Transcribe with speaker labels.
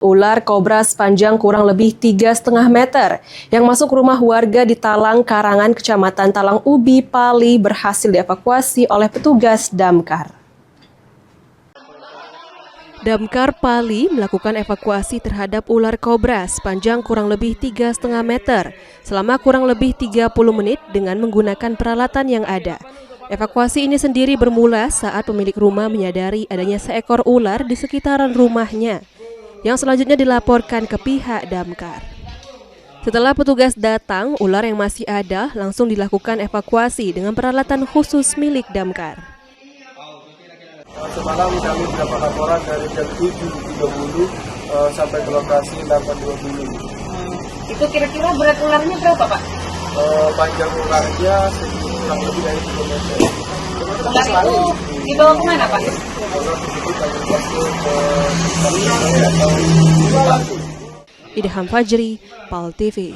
Speaker 1: Ular kobra sepanjang kurang lebih 3,5 meter yang masuk rumah warga di Talang Karangan, Kecamatan Talang Ubi, Pali berhasil dievakuasi oleh petugas damkar. Damkar Pali melakukan evakuasi terhadap ular kobra sepanjang kurang lebih 3,5 meter selama kurang lebih 30 menit dengan menggunakan peralatan yang ada. Evakuasi ini sendiri bermula saat pemilik rumah menyadari adanya seekor ular di sekitaran rumahnya, yang selanjutnya dilaporkan ke pihak damkar. Setelah petugas datang, ular yang masih ada langsung dilakukan evakuasi dengan peralatan khusus milik damkar.
Speaker 2: Semalam kami mendapat laporan dari jam 7.30 sampai ke lokasi 8.20.
Speaker 3: Itu kira-kira berat ularnya berapa, Pak?
Speaker 2: Panjang ularnya kurang lebih dari 3 meter.
Speaker 3: Ular itu dibawa kemana, Pak?
Speaker 1: Idham Fajri, PAL TV.